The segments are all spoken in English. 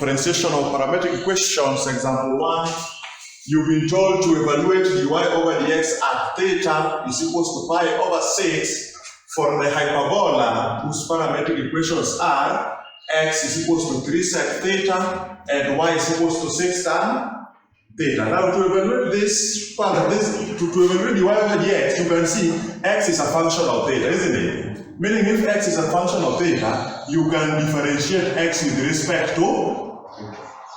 differentiation of parametric equations, example 1, you've been told to evaluate dy over dx at theta is equals to pi over 6 for the hyperbola whose parametric equations are x is equals to 3 sec theta and y is equals to 6 tan theta. Now to evaluate this part, to evaluate dy over dx, you can see x is a function of theta, isn't it? Meaning if x is a function of theta, you can differentiate x with respect to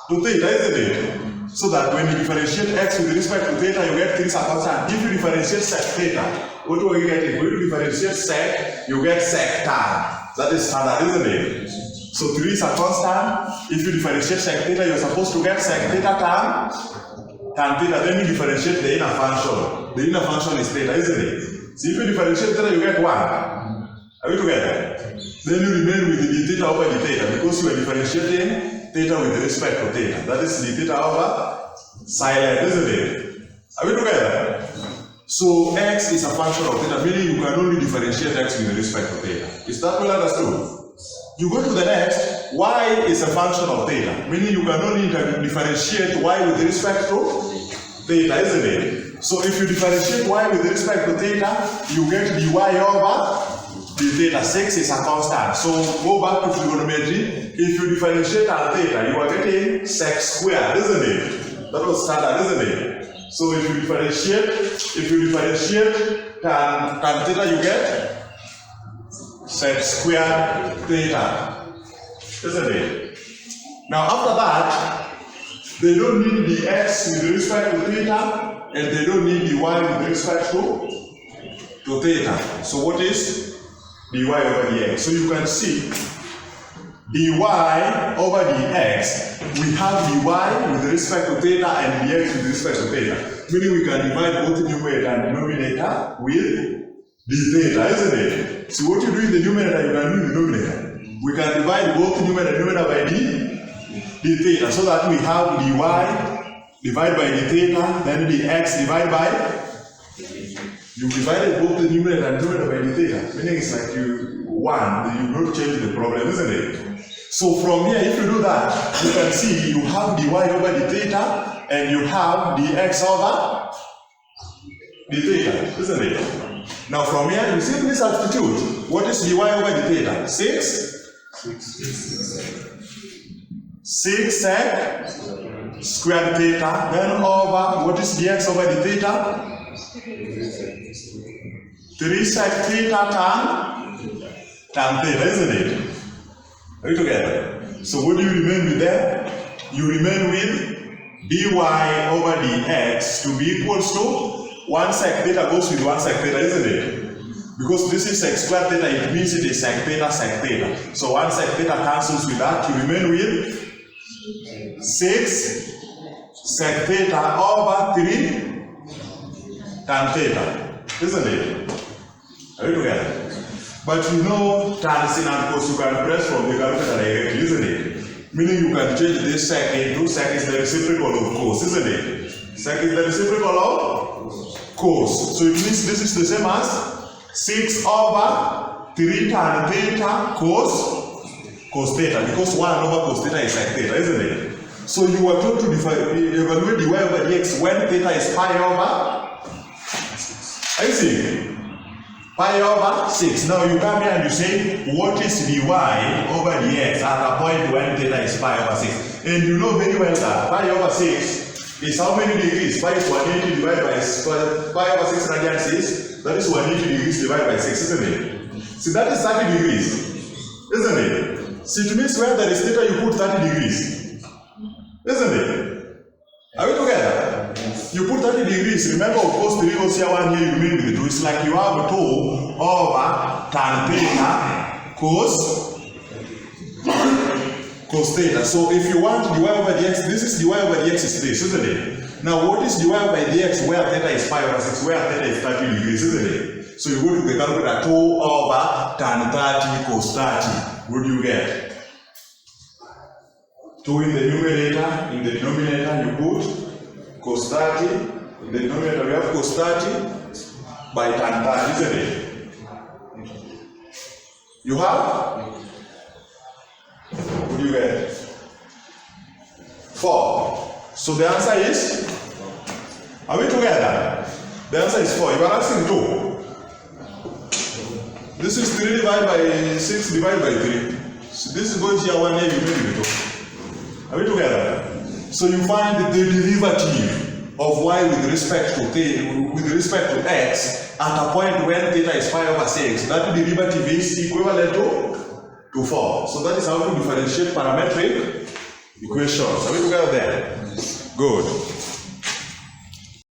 theta, isn't it? So that when you differentiate x with respect to theta, you get 3 is a constant. If you differentiate sec theta, what do we get? If you differentiate sec, you get sec tan. That is standard, isn't it? So 3 is a constant. If you differentiate sec theta, you're supposed to get sec theta tan theta. Then you differentiate the inner function. The inner function is theta, isn't it? So if you differentiate theta, you get 1. Are we together? Then you remain with the theta over the theta because you are differentiating theta with respect to theta. That is the theta over silent, isn't it? Are we together? So x is a function of theta, meaning you can only differentiate x with respect to theta. Is that well understood? You go to the next, y is a function of theta, meaning you can only differentiate y with respect to theta, isn't it? So if you differentiate y with respect to theta, you get dy over the theta. 6 is a constant. So go back to trigonometry. If you differentiate at theta, you are getting sec squared, isn't it? That was standard, isn't it? So if you differentiate tan theta, you get sec squared theta, isn't it? Now after that, they don't need the x with respect to theta, and they don't need the y with respect to theta. So what is dy over dx? So you can see dy over dx, we have dy with respect to theta and dx with respect to theta. Meaning we can divide both numerator and denominator with the theta, isn't it? So what you do in the numerator, you can do in the denominator. We can divide both numerator and denominator by the theta, so that we have dy divided by the theta, then the x divided by. You divided both the numerator and denominator by the theta, meaning it's like you don't change the problem, isn't it? So from here, if you do that, you can see you have dy over the theta and you have the x over the theta, isn't it? Now from here, you simply substitute. What is dy over the theta? 6 sec squared theta, then over what is dx over the theta? 3 sec theta tan theta, isn't it? Are you together? So what do you remain with there? You remain with dy over dx to be equals to 1 sec theta goes with 1 sec theta, isn't it? Because this is sec squared theta, it means it is sec theta. So 1 sec theta cancels with that. You remain with 6 sec theta over 3 tan theta, isn't it? Are you together? But you know tan sin and cos you can press from the calculator directly, isn't it? Meaning you can change this sec into sec is the reciprocal of cos, isn't it? Sec is the reciprocal of cos. So it means this is the same as 6 over 3 tan theta cos theta, because 1 over cos theta is sec theta, isn't it? So you are told to evaluate dy over dx when theta is pi over. I see. Pi over 6. Now you come here and you say, what is dy over dx at a point when theta is pi over 6? And you know very well that pi over 6 is how many degrees? Pi is 180 divided by pi over 6 radians is, that is 180 degrees divided by 6, isn't it? See, that is 30 degrees, isn't it? See, it means where there is theta, you put 30 degrees, isn't it? Are we together? You put 30 degrees. Remember, of course, 3 goes here, 1 here, you mean with the 2. It's like you have 2 over tan theta cos theta. So if you want dy over dx, this is dy over dx is this, isn't it? Now what is dy over dx where theta is pi over 6, where theta is 30 degrees, isn't it? So you go to the calculator, 2 over tan 30 cos 30. What do you get? 2 in the numerator, in the denominator you put cos 30, in the denominator we have cos 30 by tan 30, isn't it? You have? What do you get? 4. So the answer is, are we together? The answer is 4. You are asking 2. This is 3 divided by 6 divided by 3. So this is going here 1 here, you make it 2. Are we together? So you find the derivative of y with respect to x at a point when theta is pi over 6. That derivative is equivalent to 4. So that is how to differentiate parametric equations. Are we together there? Good.